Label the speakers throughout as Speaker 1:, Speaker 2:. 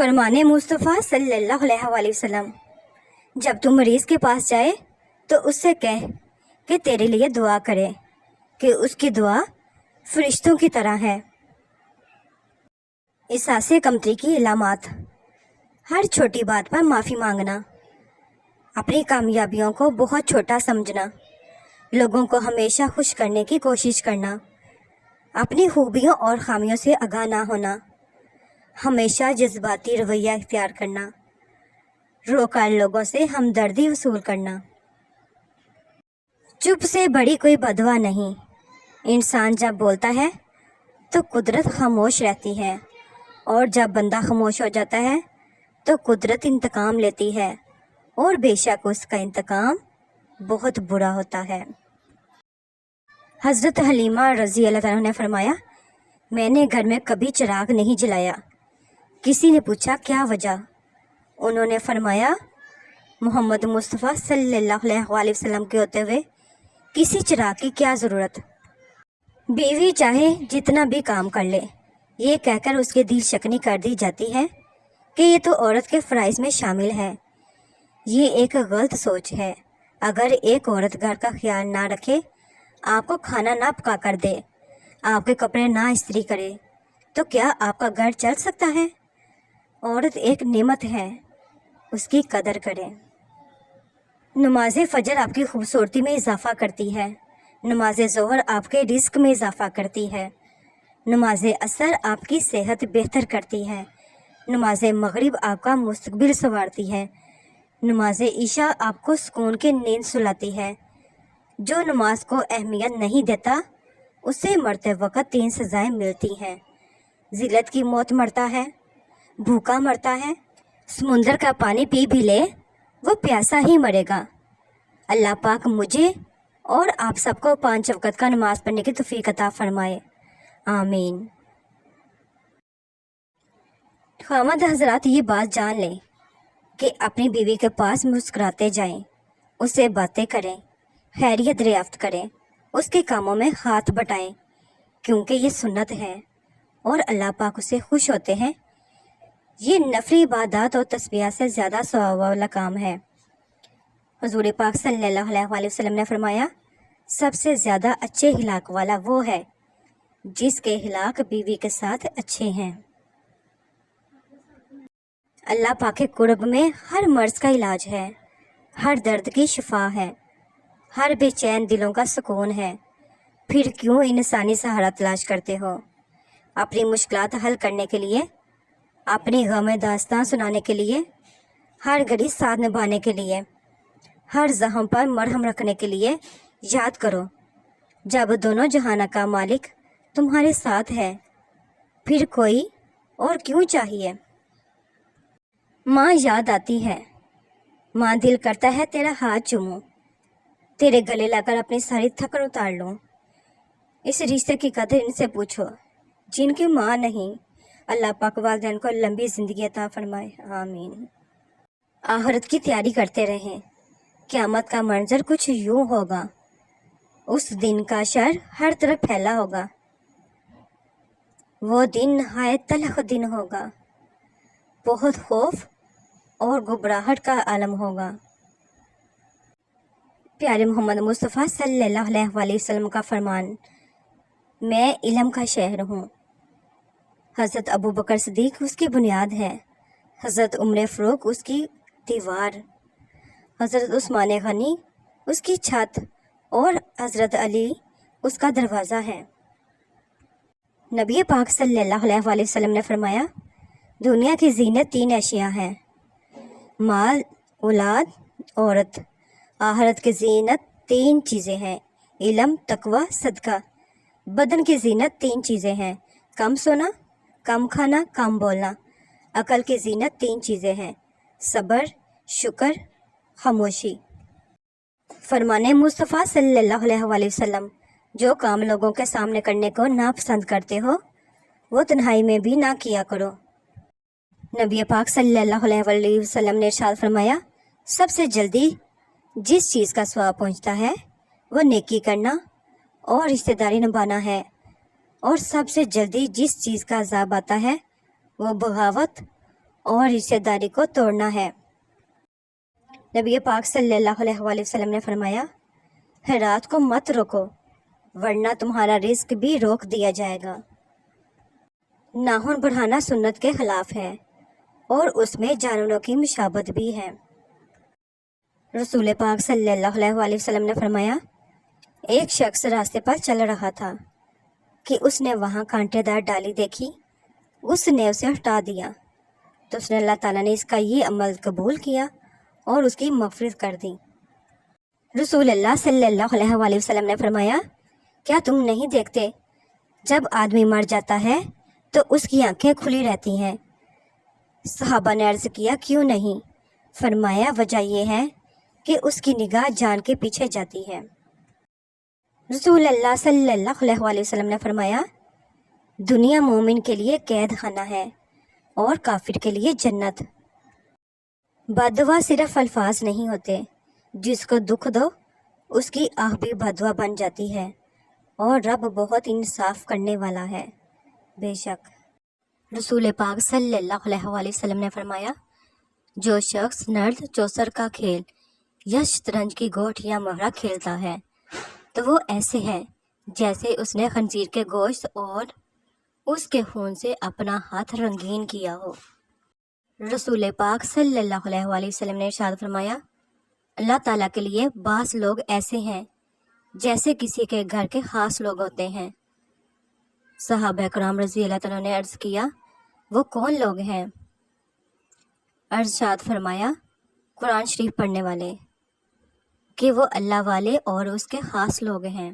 Speaker 1: فرمانے مصطفیٰ صلی اللہ علیہ وسلم، جب تم مریض کے پاس جائے تو اس سے کہہ کہ تیرے لیے دعا کرے کہ اس کی دعا فرشتوں کی طرح ہے۔ احساس کمتری کی علامات: ہر چھوٹی بات پر معافی مانگنا، اپنی کامیابیوں کو بہت چھوٹا سمجھنا، لوگوں کو ہمیشہ خوش کرنے کی کوشش کرنا، اپنی خوبیوں اور خامیوں سے آگاہ نہ ہونا، ہمیشہ جذباتی رویہ اختیار کرنا، روکار لوگوں سے ہمدردی وصول کرنا۔ چپ سے بڑی کوئی بددعا نہیں۔ انسان جب بولتا ہے تو قدرت خاموش رہتی ہے، اور جب بندہ خاموش ہو جاتا ہے تو قدرت انتقام لیتی ہے، اور بے شک اس کا انتقام بہت برا ہوتا ہے۔ حضرت حلیمہ رضی اللہ عنہا نے فرمایا، میں نے گھر میں کبھی چراغ نہیں جلایا۔ کسی نے پوچھا کیا وجہ؟ انہوں نے فرمایا، محمد مصطفیٰ صلی اللہ علیہ وسلم کے ہوتے ہوئے کسی چراغ کی کیا ضرورت؟ بیوی چاہے جتنا بھی کام کر لے، یہ کہہ کر اس کی دل شکنی کر دی جاتی ہے کہ یہ تو عورت کے فرائض میں شامل ہے۔ یہ ایک غلط سوچ ہے۔ اگر ایک عورت گھر کا خیال نہ رکھے، آپ کو کھانا نہ پکا کر دے، آپ کے کپڑے نہ استری کرے، تو کیا آپ کا گھر چل سکتا ہے؟ عورت ایک نعمت ہے، اس کی قدر کریں۔ نماز فجر آپ کی خوبصورتی میں اضافہ کرتی ہے، نماز ظہر آپ کے رزق میں اضافہ کرتی ہے، نماز عصر آپ کی صحت بہتر کرتی ہے، نماز مغرب آپ کا مستقبل سنوارتی ہے، نماز عشاء آپ کو سکون کی نیند سلاتی ہے۔ جو نماز کو اہمیت نہیں دیتا، اسے مرتے وقت 3 سزائیں ملتی ہیں: ذلت کی موت مرتا ہے، بھوکا مرتا ہے، سمندر کا پانی پی بھی لے وہ پیاسا ہی مرے گا۔ اللہ پاک مجھے اور آپ سب کو 5 وقت کا نماز پڑھنے کی توفیق عطا فرمائے، آمین۔ خامد حضرات یہ بات جان لیں کہ اپنی بیوی کے پاس مسکراتے جائیں، اس سے باتیں کریں، خیریت دریافت کریں، اس کے کاموں میں ہاتھ بٹائیں، کیونکہ یہ سنت ہے اور اللہ پاک اس سے خوش ہوتے ہیں۔ یہ نفلی عبادات اور تسبیحات سے زیادہ ثواب والا کام ہے۔ حضور پاک صلی اللہ علیہ وسلم نے فرمایا، سب سے زیادہ اچھے اخلاق والا وہ ہے جس کے اخلاق بیوی کے ساتھ اچھے ہیں۔ اللہ پاک کے قرب میں ہر مرض کا علاج ہے، ہر درد کی شفا ہے، ہر بے چین دلوں کا سکون ہے۔ پھر کیوں انسانی سہارا تلاش کرتے ہو؟ اپنی مشکلات حل کرنے کے لیے، اپنی غم داستان سنانے کے لیے، ہر گھڑی ساتھ نبھانے کے لیے، ہر زخم پر مرہم رکھنے کے لیے یاد کرو، جب دونوں جہانوں کا مالک تمہارے ساتھ ہے، پھر کوئی اور کیوں چاہیے؟ ماں یاد آتی ہے، ماں دل کرتا ہے تیرا ہاتھ چوموں، تیرے گلے لا کر اپنی ساری تھکن اتار لوں۔ اس رشتے کی قدر ان سے پوچھو جن کی ماں نہیں۔ اللہ پاک والدین کو لمبی زندگی عطا فرمائے، آمین۔ آخرت کی تیاری کرتے رہیں، قیامت کا منظر کچھ یوں ہوگا، اس دن کا شر ہر طرف پھیلا ہوگا، وہ دن نہایت تلخ دن ہوگا، بہت خوف اور گھبراہٹ کا عالم ہوگا۔ پیارے محمد مصطفیٰ صلی اللہ علیہ وسلم کا فرمان، میں علم کا شہر ہوں۔ حضرت ابو بکر صدیق اس کی بنیاد ہے، حضرت عمر فاروق اس کی دیوار، حضرت عثمان غنی اس کی چھت، اور حضرت علی اس کا دروازہ ہے۔ نبی پاک صلی اللہ علیہ وسلم نے فرمایا، دنیا کی زینت 3 اشیاء ہیں: مال، اولاد، عورت۔ آخرت کی زینت 3 چیزیں ہیں: علم، تقوی، صدقہ۔ بدن کی زینت 3 چیزیں ہیں: کم سونا، کم کھانا، کم بولنا۔ عقل کی زینت 3 چیزیں ہیں: صبر، شکر، خاموشی۔ فرمانے مصطفیٰ صلی اللہ علیہ وسلم، جو کام لوگوں کے سامنے کرنے کو ناپسند کرتے ہو، وہ تنہائی میں بھی نہ کیا کرو۔ نبی پاک صلی اللہ علیہ وسلم نے ارشاد فرمایا، سب سے جلدی جس چیز کا ثواب پہنچتا ہے وہ نیکی کرنا اور رشتہ داری نبھانا ہے، اور سب سے جلدی جس چیز کا عذاب آتا ہے وہ بغاوت اور رشتہ داری کو توڑنا ہے۔ نبی پاک صلی اللہ علیہ وآلہ وسلم نے فرمایا، خیرات کو مت روکو ورنہ تمہارا رزق بھی روک دیا جائے گا۔ ناخن بڑھانا سنت کے خلاف ہے اور اس میں جانوروں کی مشابہت بھی ہے۔ رسول پاک صلی اللہ علیہ وآلہ وسلم نے فرمایا، ایک شخص راستے پر چل رہا تھا کہ اس نے وہاں کانٹے دار ڈالی دیکھی، اس نے اسے ہٹا دیا تو اس نے اللہ تعالیٰ نے اس کا یہ عمل قبول کیا اور اس کی مغفرت کر دی۔ رسول اللہ صلی اللہ علیہ وآلہ وسلم نے فرمایا، کیا تم نہیں دیکھتے جب آدمی مر جاتا ہے تو اس کی آنکھیں کھلی رہتی ہیں؟ صحابہ نے عرض کیا، کیوں نہیں؟ فرمایا، وجہ یہ ہے کہ اس کی نگاہ جان کے پیچھے جاتی ہے۔ رسول اللہ صلی اللہ علیہ وآلہ وسلم نے فرمایا، دنیا مومن کے لیے قید خانہ ہے اور کافر کے لیے جنت۔ بددعا صرف الفاظ نہیں ہوتے، جس کو دکھ دو اس کی آہ بھی بددعا بن جاتی ہے، اور رب بہت انصاف کرنے والا ہے۔ بے شک رسول پاک صلی اللہ علیہ وآلہ وسلم نے فرمایا، جو شخص نرد چوسر کا کھیل یا شطرنج کی گوٹ یا مہرہ کھیلتا ہے تو وہ ایسے ہے جیسے اس نے خنزیر کے گوشت اور اس کے خون سے اپنا ہاتھ رنگین کیا ہو۔ رسول پاک صلی اللہ علیہ وآلہ وسلم نے ارشاد فرمایا، اللہ تعالیٰ کے لیے بعض لوگ ایسے ہیں جیسے کسی کے گھر کے خاص لوگ ہوتے ہیں۔ صحابہ کرام رضی اللہ تعالیٰ نے عرض کیا، وہ کون لوگ ہیں؟ ارشاد فرمایا، قرآن شریف پڑھنے والے، کہ وہ اللہ والے اور اس کے خاص لوگ ہیں۔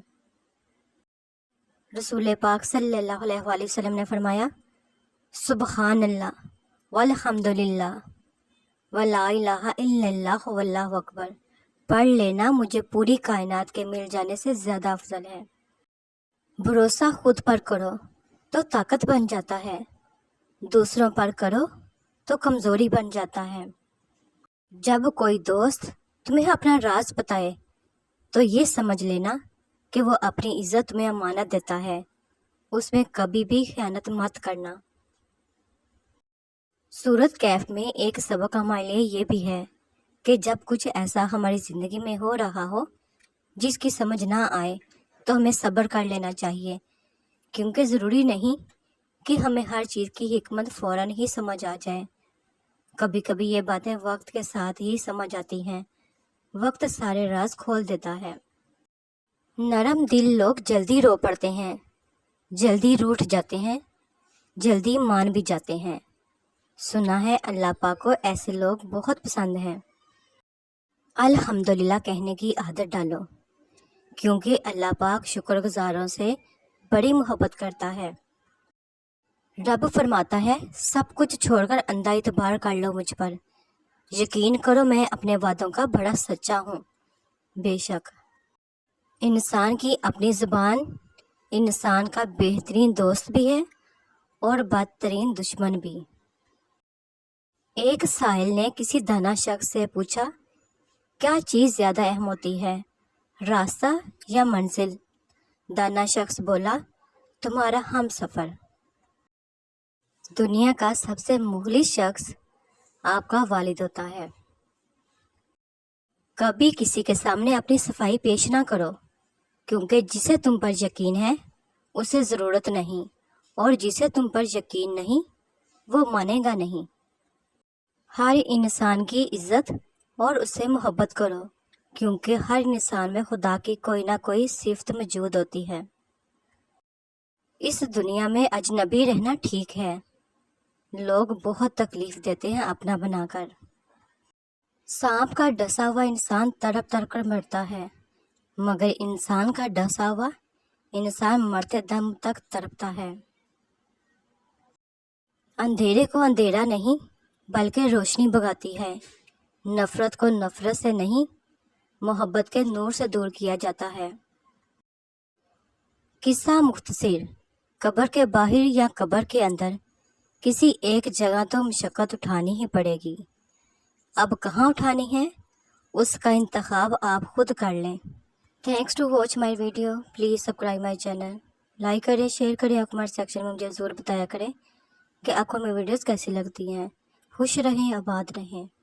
Speaker 1: رسول پاک صلی اللہ علیہ وآلہ وسلم نے فرمایا، سبحان اللہ والحمد للہ ولا الہ الا اللہ واللہ اکبر پڑھ لینا مجھے پوری کائنات کے مل جانے سے زیادہ افضل ہے۔ بھروسہ خود پر کرو تو طاقت بن جاتا ہے، دوسروں پر کرو تو کمزوری بن جاتا ہے۔ جب کوئی دوست تمہیں اپنا راز بتائے تو یہ سمجھ لینا کہ وہ اپنی عزت میں امانت دیتا ہے، اس میں کبھی بھی خیانت مت کرنا۔ سورۃ کہف میں ایک سبق ہمارے لیے یہ بھی ہے کہ جب کچھ ایسا ہماری زندگی میں ہو رہا ہو جس کی سمجھ نہ آئے تو ہمیں صبر کر لینا چاہیے، کیونکہ ضروری نہیں کہ ہمیں ہر چیز کی حکمت فوراً ہی سمجھ آ جائے۔ کبھی کبھی یہ باتیں وقت کے ساتھ ہی سمجھ آتی ہیں، وقت سارے راز کھول دیتا ہے۔ نرم دل لوگ جلدی رو پڑتے ہیں، جلدی روٹھ جاتے ہیں، جلدی مان بھی جاتے ہیں۔ سنا ہے اللہ پاک کو ایسے لوگ بہت پسند ہیں۔ الحمدللہ کہنے کی عادت ڈالو، کیونکہ اللہ پاک شکر گزاروں سے بڑی محبت کرتا ہے۔ رب فرماتا ہے، سب کچھ چھوڑ کر اندھا اعتبار کر لو مجھ پر، یقین کرو میں اپنے وعدوں کا بڑا سچا ہوں۔ بے شک انسان کی اپنی زبان انسان کا بہترین دوست بھی ہے اور بدترین دشمن بھی۔ ایک سائل نے کسی دانا شخص سے پوچھا، کیا چیز زیادہ اہم ہوتی ہے، راستہ یا منزل؟ دانا شخص بولا، تمہارا ہم سفر۔ دنیا کا سب سے مخلص شخص آپ کا والد ہوتا ہے۔ کبھی کسی کے سامنے اپنی صفائی پیش نہ کرو، کیونکہ جسے تم پر یقین ہے اسے ضرورت نہیں، اور جسے تم پر یقین نہیں وہ مانے گا نہیں۔ ہر انسان کی عزت اور اس سے محبت کرو، کیونکہ ہر انسان میں خدا کی کوئی نہ کوئی صفت موجود ہوتی ہے۔ اس دنیا میں اجنبی رہنا ٹھیک ہے، لوگ بہت تکلیف دیتے ہیں اپنا بنا کر۔ سانپ کا ڈسا ہوا انسان تڑپ تڑپ کر مرتا ہے، مگر انسان کا ڈسا ہوا انسان مرتے دم تک تڑپتا ہے۔ اندھیرے کو اندھیرا نہیں بلکہ روشنی بھگاتی ہے، نفرت کو نفرت سے نہیں محبت کے نور سے دور کیا جاتا ہے۔ قصہ مختصر، قبر کے باہر یا قبر کے اندر کسی ایک جگہ تو مشقت اٹھانی ہی پڑے گی، اب کہاں اٹھانی ہے اس کا انتخاب آپ خود کر لیں۔ Thanks to watch my video, please subscribe my channel, like کریں، شیئر کریں، اور کمنٹ سیکشن میں مجھے ضرور بتایا کریں کہ آپ کو میری ویڈیوز کیسی لگتی ہیں۔ خوش رہیں آباد رہیں۔